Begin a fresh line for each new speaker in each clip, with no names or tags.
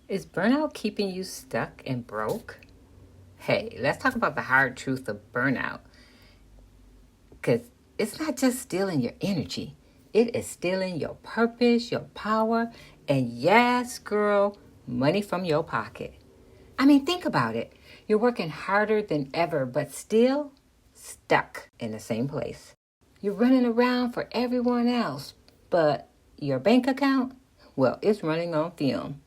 Is burnout keeping you stuck and broke? Hey, let's talk about the hard truth of burnout. Because it's not just stealing your energy, it is stealing your purpose, your power, and yes, girl, money from your pocket. I mean, think about it. You're working harder than ever, but still stuck in the same place. You're running around for everyone else, but your bank account, well, it's running on fume.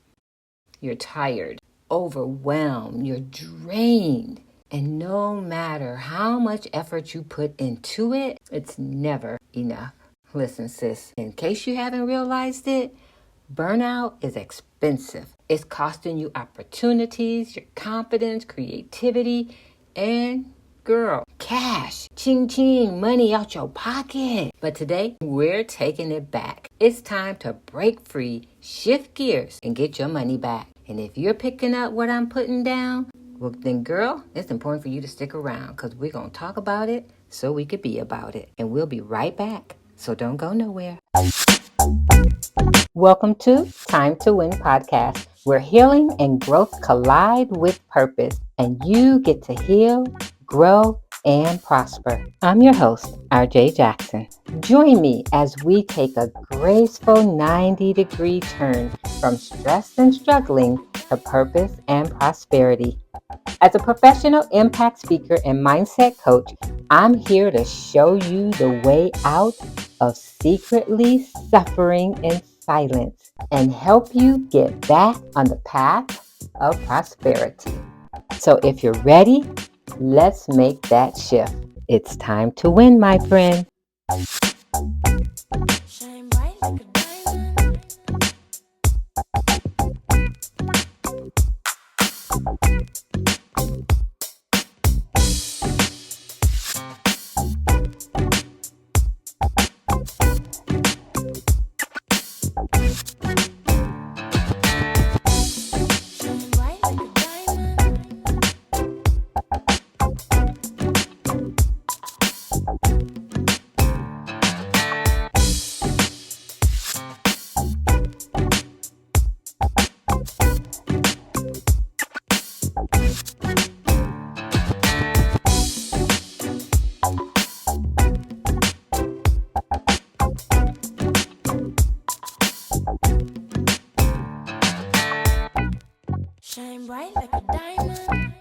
You're tired, overwhelmed, you're drained. And no matter how much effort you put into it, it's never enough. Listen, sis, in case you haven't realized it, burnout is expensive. It's costing you opportunities, your confidence, creativity, and girl, cash. Ching ching, money out your pocket. But today, we're taking it back. It's time to break free, shift gears, and get your money back. And if you're picking up what I'm putting down, well then girl, it's important for you to stick around because we're going to talk about it so we could be about it. And we'll be right back. So don't go nowhere. Welcome to Time to Win podcast, where healing and growth collide with purpose, and you get to heal, grow, and prosper. I'm your host, RJ Jackson. Join me as we take a graceful 90-degree turn from stress and struggling to purpose and prosperity. As a professional impact speaker and mindset coach, I'm here to show you the way out of secretly suffering in silence and help you get back on the path of prosperity. So if you're ready, let's make that shift. It's time to win, my friend. Shine bright like a diamond. Shine bright like a diamond.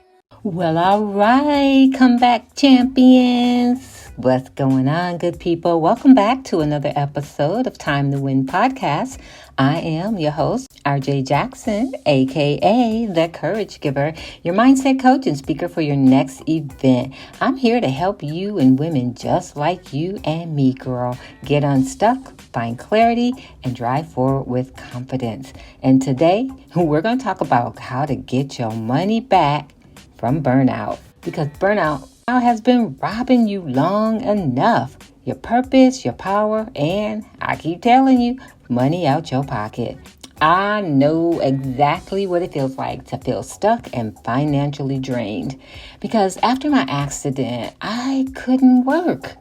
Well, all right. Come back, champions. What's going on, good people? Welcome back to another episode of Time to Win podcast. I am your host, RJ Jackson, aka The Courage Giver, your mindset coach and speaker for your next event. I'm here to help you and women just like you and me, girl, get unstuck, find clarity, and drive forward with confidence. And today, we're going to talk about how to get your money back from burnout, because burnout has been robbing you long enough. Your purpose, your power, and I keep telling you, money out your pocket. I know exactly what it feels like to feel stuck and financially drained, because after my accident, I couldn't work.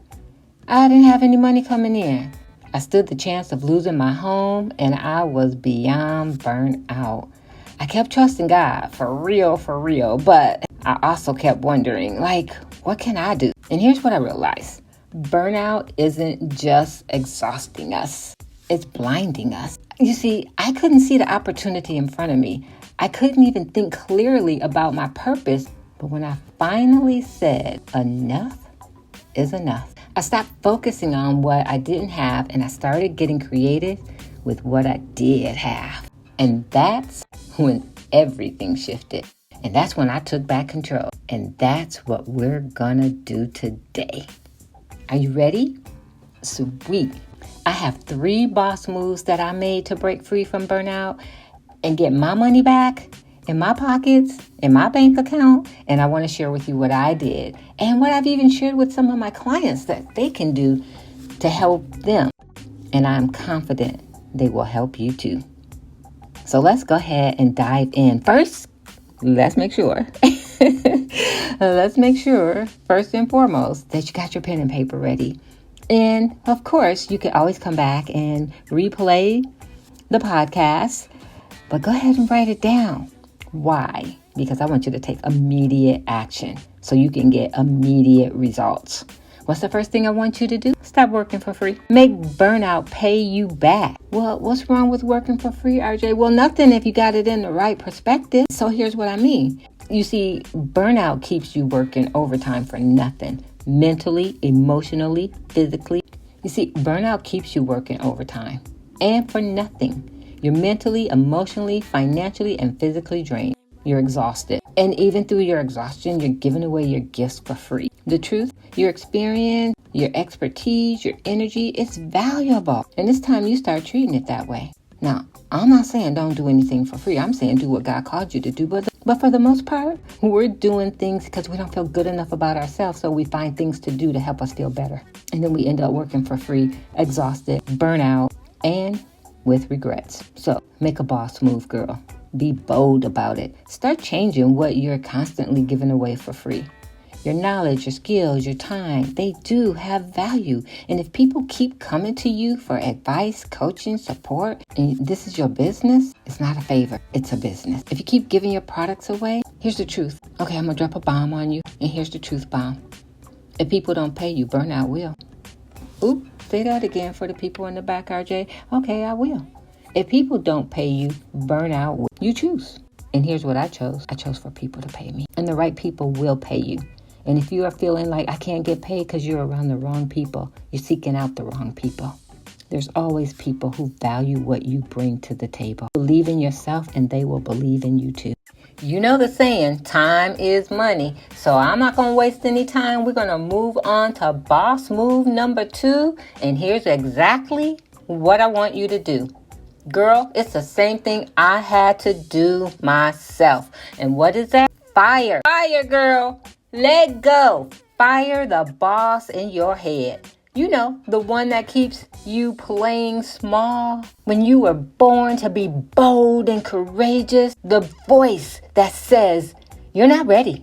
I didn't have any money coming in. I stood the chance of losing my home, and I was beyond burnt out. I kept trusting God for real, but I also kept wondering, what can I do? And here's what I realized. Burnout isn't just exhausting us. It's blinding us. You see, I couldn't see the opportunity in front of me. I couldn't even think clearly about my purpose. But when I finally said enough is enough, I stopped focusing on what I didn't have and I started getting creative with what I did have. And that's when everything shifted. And that's when I took back control. And that's what we're gonna do today. Are you ready? Sweet. I have 3 boss moves that I made to break free from burnout and get my money back in my pockets, in my bank account. And I want to share with you what I did and what I've even shared with some of my clients that they can do to help them. And I'm confident they will help you too. So let's go ahead and dive in. First, let's make sure, first and foremost, that you got your pen and paper ready. And of course, you can always come back and replay the podcast But go ahead and write it down. Why? Because I want you to take immediate action so you can get immediate results. What's the first thing I want you to do? Stop working for free. Make burnout pay you back. Well, what's wrong with working for free, RJ? Well, nothing if you got it in the right perspective. So here's what I mean. You see, burnout keeps you working overtime for nothing. Mentally, emotionally, physically. You see, burnout keeps you working overtime and for nothing. You're mentally, emotionally, financially, and physically drained. You're exhausted. And even through your exhaustion, you're giving away your gifts for free. The truth, your experience, your expertise, your energy, it's valuable. And it's time you start treating it that way. Now, I'm not saying don't do anything for free. I'm saying do what God called you to do. But for the most part, we're doing things because we don't feel good enough about ourselves. So we find things to do to help us feel better. And then we end up working for free, exhausted, burnout, and with regrets. So make a boss move, girl. Be bold about it. Start changing what you're constantly giving away for free. Your knowledge, your skills, your time, they do have value. And if people keep coming to you for advice, coaching, support, and this is your business, it's not a favor, it's a business. If you keep giving your products away, here's the truth. Okay, I'm going to drop a bomb on you, and here's the truth bomb. If people don't pay you, burnout will. Oop, say that again for the people in the back, RJ. Okay, I will. If people don't pay you, burnout will. You choose. And here's what I chose. I chose for people to pay me. And the right people will pay you. And if you are feeling like I can't get paid because you're around the wrong people, you're seeking out the wrong people. There's always people who value what you bring to the table. Believe in yourself and they will believe in you too. You know the saying, time is money. So I'm not going to waste any time. We're going to move on to boss move number 2. And here's exactly what I want you to do. Girl, it's the same thing I had to do myself. And what is that? Fire. Fire, girl. Let go. Fire the boss in your head. You know, the one that keeps you playing small. When you were born to be bold and courageous. The voice that says, you're not ready.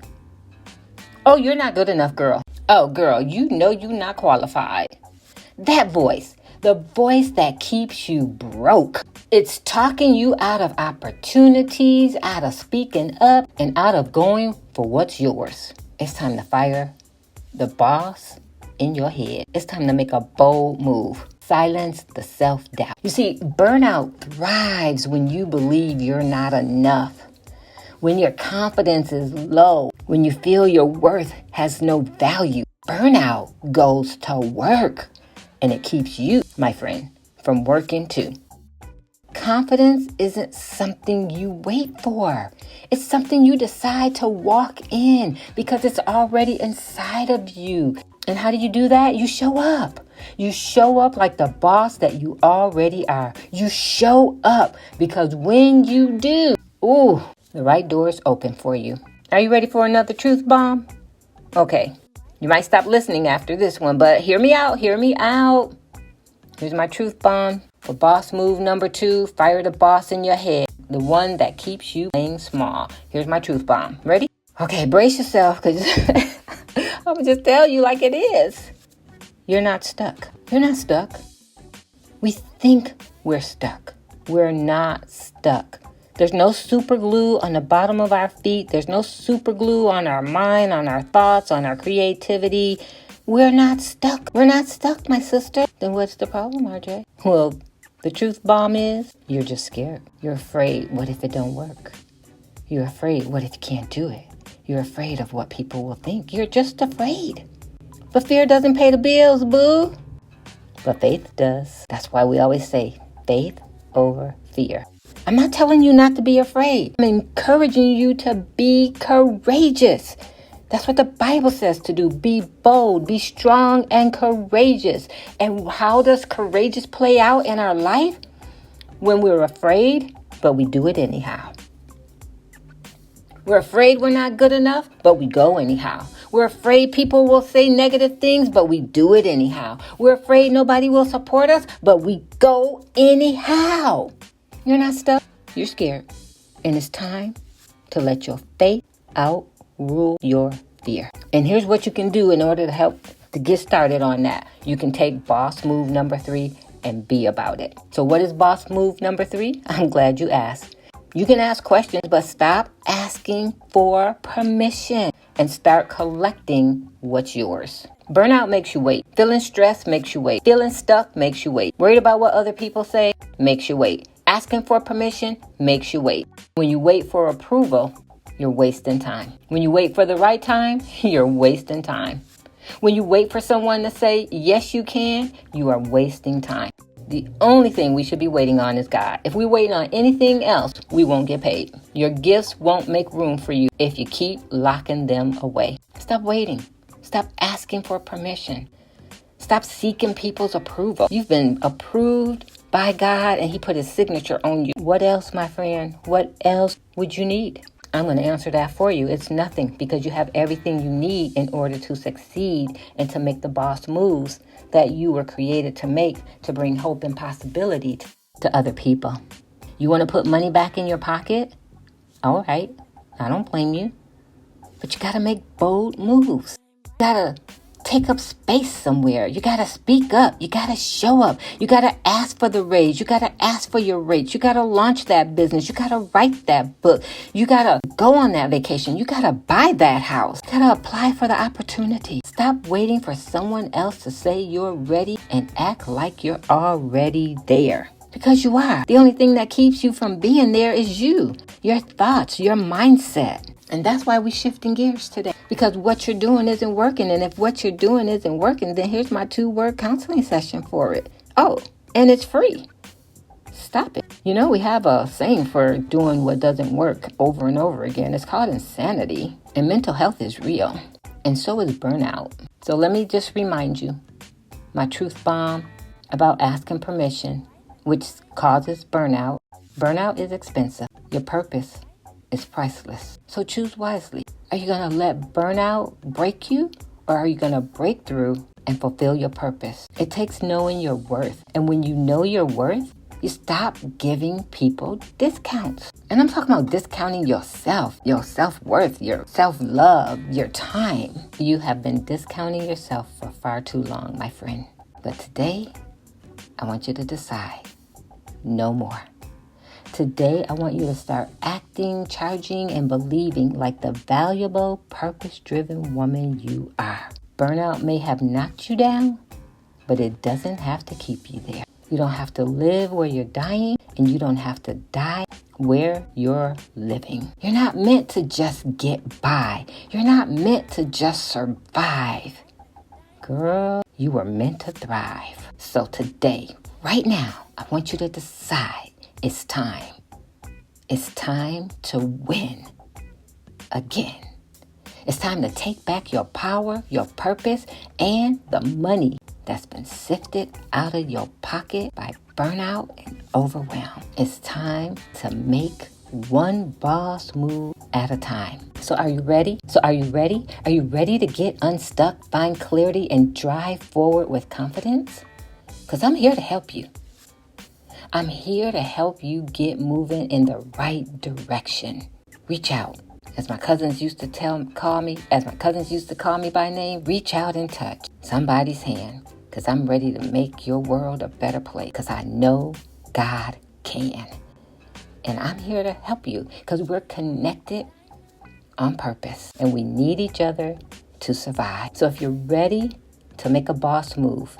Oh, you're not good enough, girl. Oh, girl, you know you're not qualified. That voice. The voice that keeps you broke. It's talking you out of opportunities, out of speaking up, and out of going for what's yours. It's time to fire the boss in your head. It's time to make a bold move. Silence the self-doubt. You see, burnout thrives when you believe you're not enough. When your confidence is low. When you feel your worth has no value. Burnout goes to work. And it keeps you, my friend, from working too. Confidence isn't something you wait for. It's something you decide to walk in because it's already inside of you. And how do you do that? You show up. You show up like the boss that you already are. You show up because when you do, the right doors open for you. Are you ready for another truth bomb? Okay. You might stop listening after this one, but hear me out. Hear me out. Here's my truth bomb. For boss move number 2, fire the boss in your head. The one that keeps you playing small. Here's my truth bomb. Ready? Okay, brace yourself because I'm going to just tell you like it is. You're not stuck. You're not stuck. We think we're stuck. We're not stuck. There's no super glue on the bottom of our feet. There's no super glue on our mind, on our thoughts, on our creativity. We're not stuck. We're not stuck, my sister. Then what's the problem, RJ? Well, the truth bomb is you're just scared. You're afraid. What if it don't work? You're afraid. What if you can't do it? You're afraid of what people will think. You're just afraid. But fear doesn't pay the bills, boo. But faith does. That's why we always say faith over fear. I'm not telling you not to be afraid. I'm encouraging you to be courageous. That's what the Bible says to do. Be bold, be strong and courageous. And how does courageous play out in our life? When we're afraid, but we do it anyhow. We're afraid we're not good enough, but we go anyhow. We're afraid people will say negative things, but we do it anyhow. We're afraid nobody will support us, but we go anyhow. You're not stuck. You're scared. And it's time to let your faith outrule your fear. And here's what you can do in order to help to get started on that. You can take boss move number 3 and be about it. So what is boss move number 3? I'm glad you asked. You can ask questions, but stop asking for permission and start collecting what's yours. Burnout makes you wait. Feeling stressed makes you wait. Feeling stuck makes you wait. Worried about what other people say makes you wait. Asking for permission makes you wait. When you wait for approval, you're wasting time. When you wait for the right time, you're wasting time. When you wait for someone to say, yes, you can, you are wasting time. The only thing we should be waiting on is God. If we wait on anything else, we won't get paid. Your gifts won't make room for you if you keep locking them away. Stop waiting. Stop asking for permission. Stop seeking people's approval. You've been approved by God and He put His signature on you. What else, my friend? What else would you need? I'm going to answer that for you. It's nothing, because you have everything you need in order to succeed and to make the boss moves that you were created to make, to bring hope and possibility to other people. You want to put money back in your pocket? All right. I don't blame you. But you got to make bold moves. You got to take up space somewhere. You got to speak up. You got to show up. You got to ask for the raise. You got to ask for your rates. You got to launch that business. You got to write that book. You got to go on that vacation. You got to buy that house. You got to apply for the opportunity. Stop waiting for someone else to say you're ready and act like you're already there. Because you are. The only thing that keeps you from being there is you, your thoughts, your mindset. And that's why we're shifting gears today, because what you're doing isn't working. And if what you're doing isn't working, then here's my 2-word counseling session for it. Oh, and it's free. Stop it. You know, we have a saying for doing what doesn't work over and over again. It's called insanity. And mental health is real. And so is burnout. So let me just remind you, my truth bomb about asking permission, which causes burnout. Burnout is expensive. Your purpose is priceless. So choose wisely. Are you going to let burnout break you, or are you going to break through and fulfill your purpose? It takes knowing your worth. And when you know your worth, you stop giving people discounts. And I'm talking about discounting yourself, your self-worth, your self-love, your time. You have been discounting yourself for far too long, my friend. But today, I want you to decide no more. Today, I want you to start acting, charging, and believing like the valuable, purpose-driven woman you are. Burnout may have knocked you down, but it doesn't have to keep you there. You don't have to live where you're dying, and you don't have to die where you're living. You're not meant to just get by. You're not meant to just survive. Girl, you were meant to thrive. So today, right now, I want you to decide it's time. It's time to win again. It's time to take back your power, your purpose, and the money that's been sifted out of your pocket by burnout and overwhelm. It's time to make one boss move at a time. So are you ready? Are you ready to get unstuck, find clarity, and drive forward with confidence? Because I'm here to help you. I'm here to help you get moving in the right direction. Reach out. As my cousins used to call me by name, reach out and touch somebody's hand. Because I'm ready to make your world a better place. Because I know God can. And I'm here to help you because we're connected on purpose. And we need each other to survive. So if you're ready to make a boss move,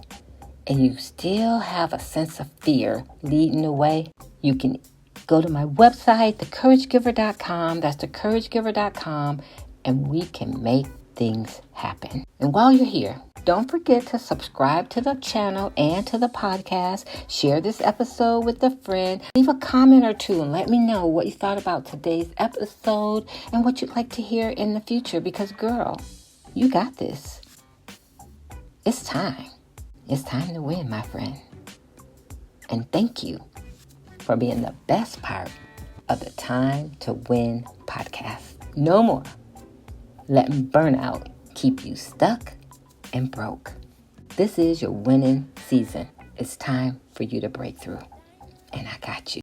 and you still have a sense of fear leading the way, you can go to my website, thecouragegiver.com. That's thecouragegiver.com, and we can make things happen. And while you're here, don't forget to subscribe to the channel and to the podcast. Share this episode with a friend. Leave a comment or two and let me know what you thought about today's episode and what you'd like to hear in the future. Because, girl, you got this. It's time. It's time to win, my friend. And thank you for being the best part of the Time to Win podcast. No more letting burnout keep you stuck and broke. This is your winning season. It's time for you to break through. And I got you.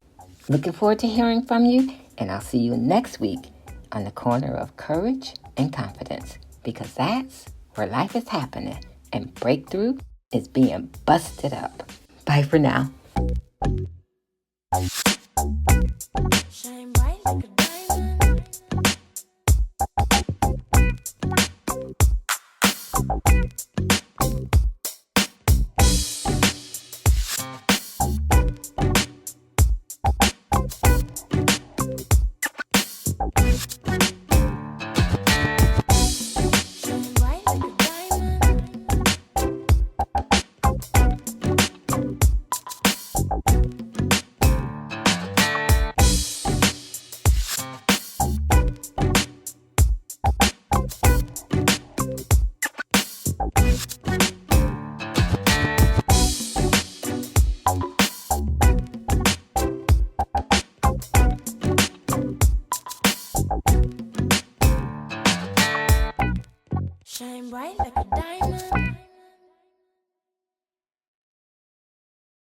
Looking forward to hearing from you. And I'll see you next week on the corner of courage and confidence. Because that's where life is happening. And breakthrough is being busted up. Bye for now. Shame.